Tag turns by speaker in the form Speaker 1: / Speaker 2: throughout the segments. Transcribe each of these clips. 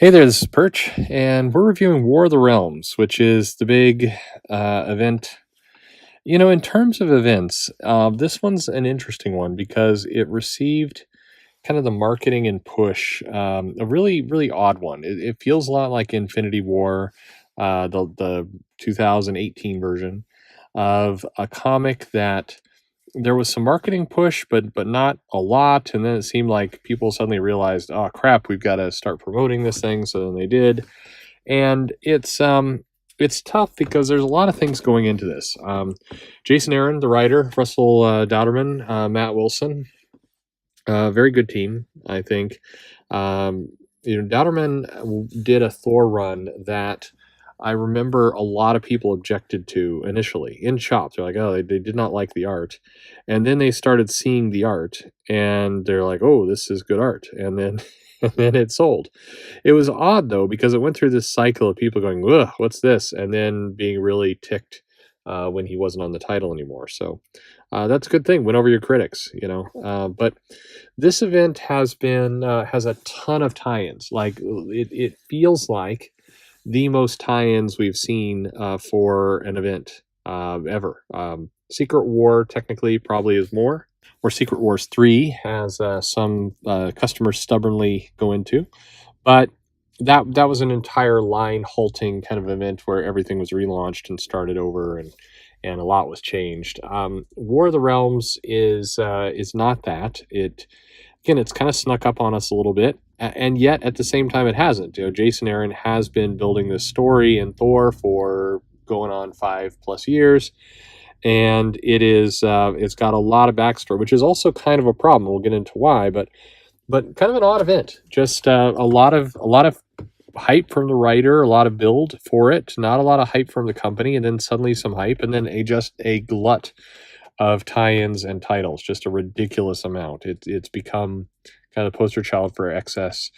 Speaker 1: Hey there, this is Perch, and we're reviewing War of the Realms, which is the big event. In terms of events, this one's an interesting one because it received kind of the marketing and push, a really, really odd one. It feels a lot like Infinity War, the 2018 version of a comic that there was some marketing push, but not a lot. And then it seemed like people suddenly realized, oh crap, we've got to start promoting this thing. So then they did, and it's tough because there's a lot of things going into this. Jason Aaron, the writer, Russell Dauterman, Matt Wilson, very good team, I think. Um, Dauterman did a Thor run that I remember a lot of people objected to initially in shops. They're like, oh, they did not like the art. And then they started seeing the art and they're like, oh, this is good art. And then, and then it sold. It was odd though, because it went through this cycle of people going, ugh, what's this? And then being really ticked when he wasn't on the title anymore. So that's a good thing. Win over your critics. But this event has a ton of tie-ins. Like it feels like the most tie-ins we've seen for an event ever. Secret War technically probably is more, or Secret Wars 3 has some customers stubbornly go into, but that was an entire line halting kind of event where everything was relaunched and started over, and a lot was changed. War of the Realms is not that. It's kind of snuck up on us a little bit, and yet at the same time it hasn't. Jason Aaron has been building this story in Thor for going on 5+ years, and it's got a lot of backstory, which is also kind of a problem. We'll get into why, but kind of an odd event. Just a lot of hype from the writer, a lot of build for it, not a lot of hype from the company, and then suddenly some hype, and then just a glut of tie-ins and titles, just a ridiculous amount. It's become kind of the poster child for excess,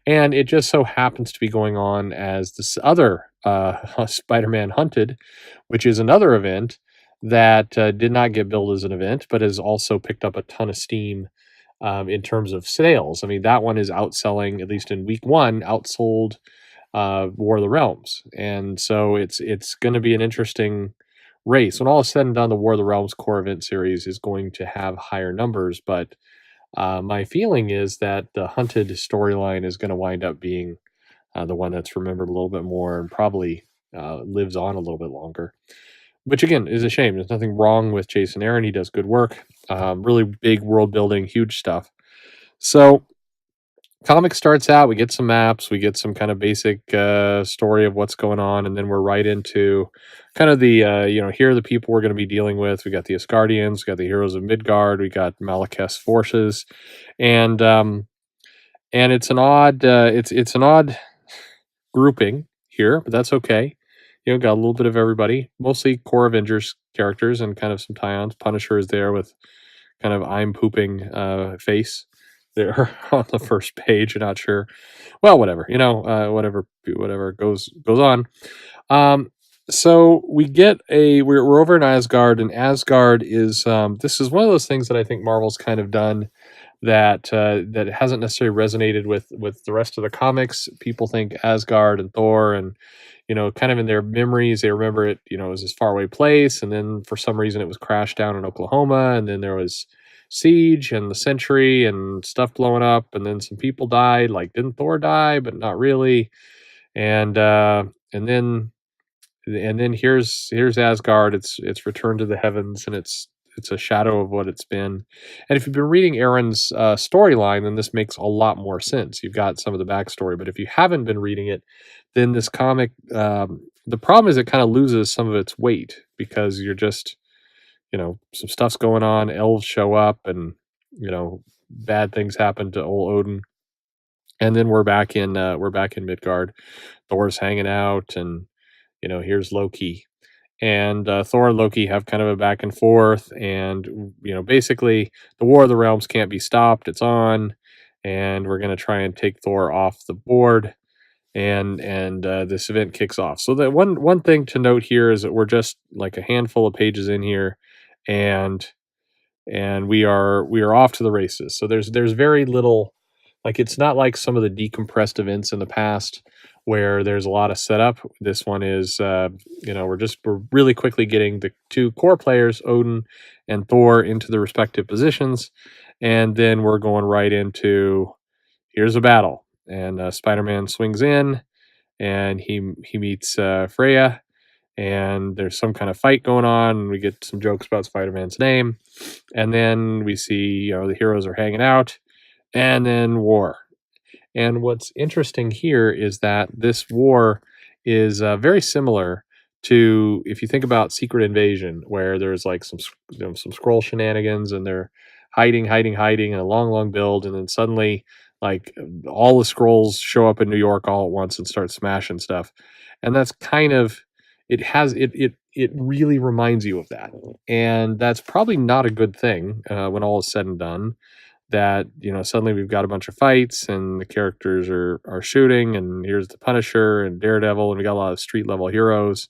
Speaker 1: and it just so happens to be going on as this other Spider-Man Hunted, which is another event that did not get billed as an event, but has also picked up a ton of steam in terms of sales. I mean, that one is outselling, at least in week one, outsold War of the Realms, and so it's going to be an interesting race. When all is said and done, the War of the Realms core event series is going to have higher numbers, but my feeling is that the Hunted storyline is going to wind up being the one that's remembered a little bit more and probably lives on a little bit longer. Which again is a shame. There's nothing wrong with Jason Aaron. He does good work. Really big world building, huge stuff. So comic starts out, we get some maps, we get some kind of basic story of what's going on, and then we're right into kind of the here are the people we're going to be dealing with. We got the Asgardians, we got the heroes of Midgard, we got Malekith's forces, and it's an odd it's an odd grouping here, but that's okay. Got a little bit of everybody, mostly core Avengers characters and kind of some tie-ons. Punisher is there with kind of I'm pooping face there on the first page. I'm not sure. Well, whatever, whatever goes on. So we get we're over in Asgard, and Asgard is this is one of those things that I think Marvel's kind of done that hasn't necessarily resonated with the rest of the comics. People think Asgard and Thor, and kind of in their memories, they remember it. It was this faraway place, and then for some reason it was crashed down in Oklahoma, and then there was siege and the Sentry and stuff blowing up, and then some people died. Like, didn't Thor die? But not really. And then here's Asgard. It's returned to the heavens, and it's a shadow of what it's been. And if you've been reading Aaron's storyline, then this makes a lot more sense. You've got some of the backstory, but if you haven't been reading it, then this comic, the problem is it kind of loses some of its weight because you're just, some stuff's going on. Elves show up, and bad things happen to old Odin, and then we're back in Midgard. Thor's hanging out, and here's Loki, and Thor and Loki have kind of a back and forth, and basically the War of the Realms can't be stopped. It's on, and we're going to try and take Thor off the board, and this event kicks off. So that one thing to note here is that we're just like a handful of pages in here, and we are off to the races. So there's very little Like, it's not like some of the decompressed events in the past where there's a lot of setup. This one is, we're really quickly getting the two core players, Odin and Thor, into the respective positions, and then we're going right into here's a battle, and Spider-Man swings in, and he meets Freya, and there's some kind of fight going on, and we get some jokes about Spider-Man's name, and then we see the heroes are hanging out, and then war. And what's interesting here is that this war is very similar to if you think about Secret Invasion, where there's like some scroll shenanigans, and they're hiding, and a long build, and then suddenly like all the scrolls show up in New York all at once and start smashing stuff. And that's kind of it really reminds you of that, and that's probably not a good thing when all is said and done, that suddenly we've got a bunch of fights and the characters are shooting, and here's the Punisher and Daredevil, and we got a lot of street level heroes,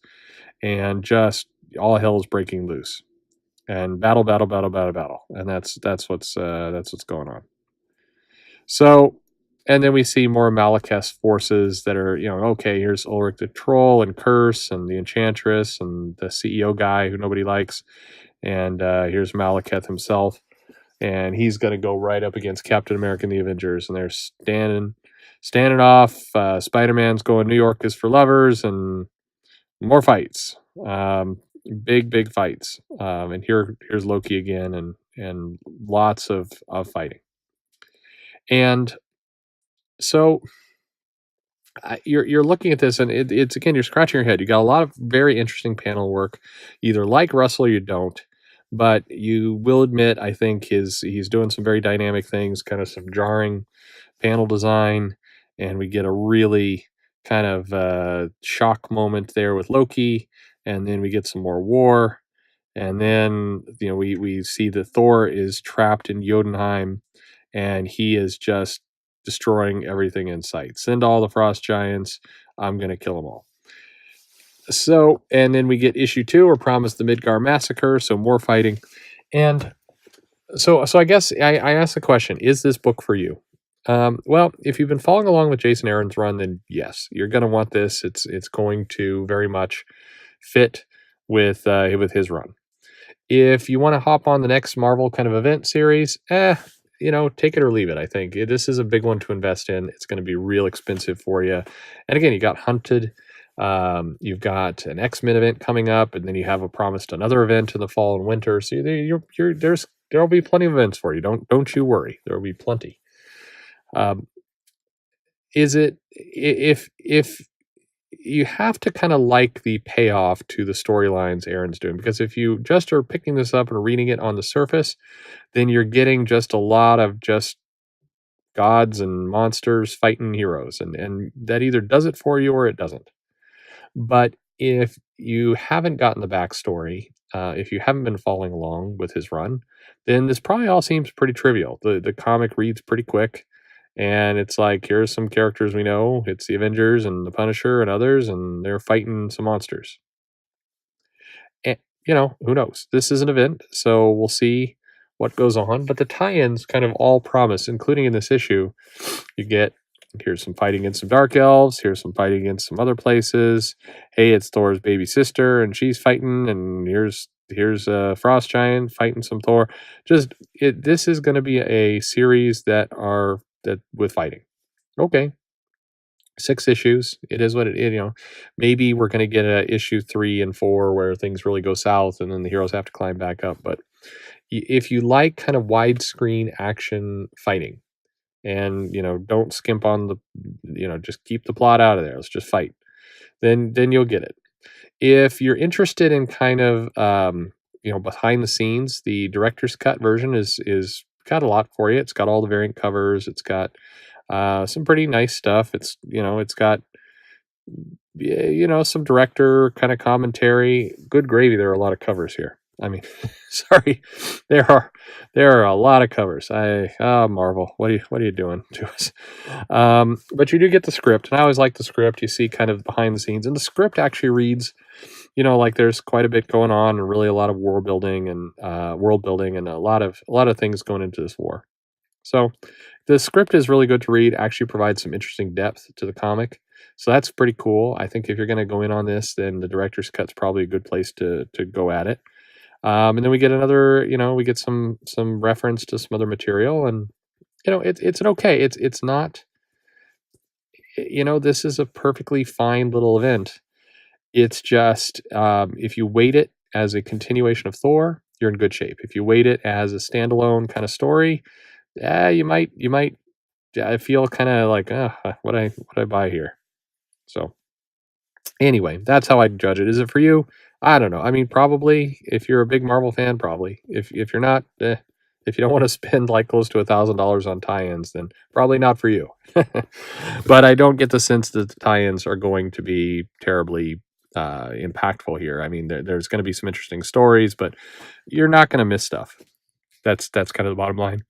Speaker 1: and just all hell is breaking loose, and battle, and that's what's going on. So, and then we see more Malekith's forces that are, okay, here's Ulrich the Troll and Curse and the Enchantress and the CEO guy who nobody likes, and here's Malekith himself, and he's going to go right up against Captain America and the Avengers, and they're standing off. Spider-Man's going, New York is for lovers, and more fights, big fights, and here's Loki again, and lots of fighting, and so you're looking at this, and it's again, you're scratching your head. You got a lot of very interesting panel work. You either like Russell or you don't, but you will admit, I think he's doing some very dynamic things, kind of some jarring panel design, and we get a really kind of shock moment there with Loki, and then we get some more war, and then we see that Thor is trapped in Jotunheim, and he is just destroying everything in sight. Send all the frost giants. I'm going to kill them all. So, and then we get issue 2, or promised the Midgar massacre. So more fighting. And so I guess I asked the question, is this book for you? Well, if you've been following along with Jason Aaron's run, then yes, you're going to want this. It's going to very much fit with his run. If you want to hop on the next Marvel kind of event series, take it or leave it. I think this is a big one to invest in. It's going to be real expensive for you. And again, you got Hunted. You've got an X-Men event coming up, and then you have promised another event in the fall and winter. So there'll be plenty of events for you. Don't you worry. There will be plenty. If you have to kind of like the payoff to the storylines Aaron's doing, because if you just are picking this up and reading it on the surface, then you're getting just a lot of just gods and monsters fighting heroes, and that either does it for you or it doesn't. But if you haven't gotten the backstory, if you haven't been following along with his run, then this probably all seems pretty trivial. The comic reads pretty quick, and it's like, here's some characters we know. It's the Avengers and the Punisher and others, and they're fighting some monsters. And, who knows? This is an event, so we'll see what goes on. But the tie-ins kind of all promise, including in this issue, you get, here's some fighting against some dark elves, here's some fighting against some other places. Hey, it's Thor's baby sister, and she's fighting, and here's a frost giant fighting some Thor. This is going to be a series that with fighting. Okay, 6 issues. It is what it is. Maybe we're going to get a issue 3 and 4 where things really go south, and then the heroes have to climb back up. But if you like kind of widescreen action fighting, and don't skimp on the, just keep the plot out of there, let's just fight, then you'll get it. If you're interested in kind of behind the scenes, the director's cut version is got a lot for you. It's got all the variant covers. It's got some pretty nice stuff. It's got some director kind of commentary. Good gravy. There are a lot of covers here. I mean, sorry, there are a lot of covers. Marvel, what are you doing to us? But you do get the script, and I always like the script. You see kind of behind the scenes, and the script actually reads, like there's quite a bit going on, and really a lot of world building and a lot of things going into this war. So the script is really good to read, actually provides some interesting depth to the comic. So that's pretty cool. I think if you're going to go in on this, then the director's cut's probably a good place to go at it. And then we get another, we get some reference to some other material, and it's an okay. It's not, this is a perfectly fine little event. It's just if you weight it as a continuation of Thor, you're in good shape. If you weight it as a standalone kind of story, yeah, you might I feel kind of like, what I buy here. So anyway, that's how I judge it. Is it for you? I don't know. I mean, probably if you're a big Marvel fan, probably. If you're not, if you don't want to spend like close to $1,000 on tie-ins, then probably not for you. But I don't get the sense that the tie-ins are going to be terribly impactful here. I mean, there's going to be some interesting stories, but you're not going to miss stuff. That's kind of the bottom line.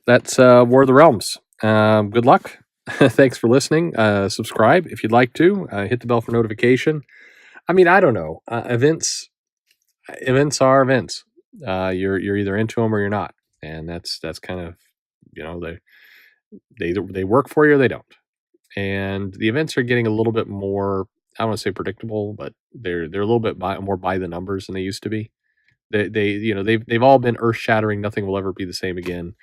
Speaker 1: That's War of the Realms. Good luck. Thanks for listening. Subscribe if you'd like to. Hit the bell for notification. I mean, I don't know. Events are events. You're either into them or you're not, and that's kind of, they work for you or they don't. And the events are getting a little bit more. I don't want to say predictable, but they're a little bit more by the numbers than they used to be. They've all been earth shattering. Nothing will ever be the same again.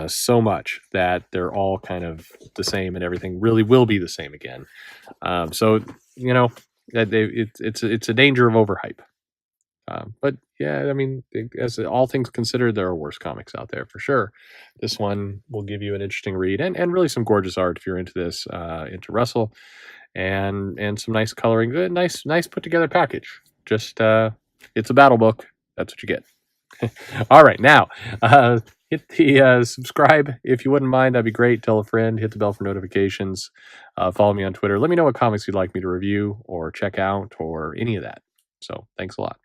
Speaker 1: So much that they're all kind of the same, and everything really will be the same again. So it's a danger of overhype. But yeah, I mean, as all things considered, there are worse comics out there for sure. This one will give you an interesting read, and really some gorgeous art if you're into this, into Russell, and some nice coloring. Good, nice put together package. Just it's a battle book. That's what you get. All right, now hit the subscribe if you wouldn't mind. That'd be great. Tell a friend. Hit the bell for notifications. Follow me on Twitter. Let me know what comics you'd like me to review or check out or any of that. So thanks a lot.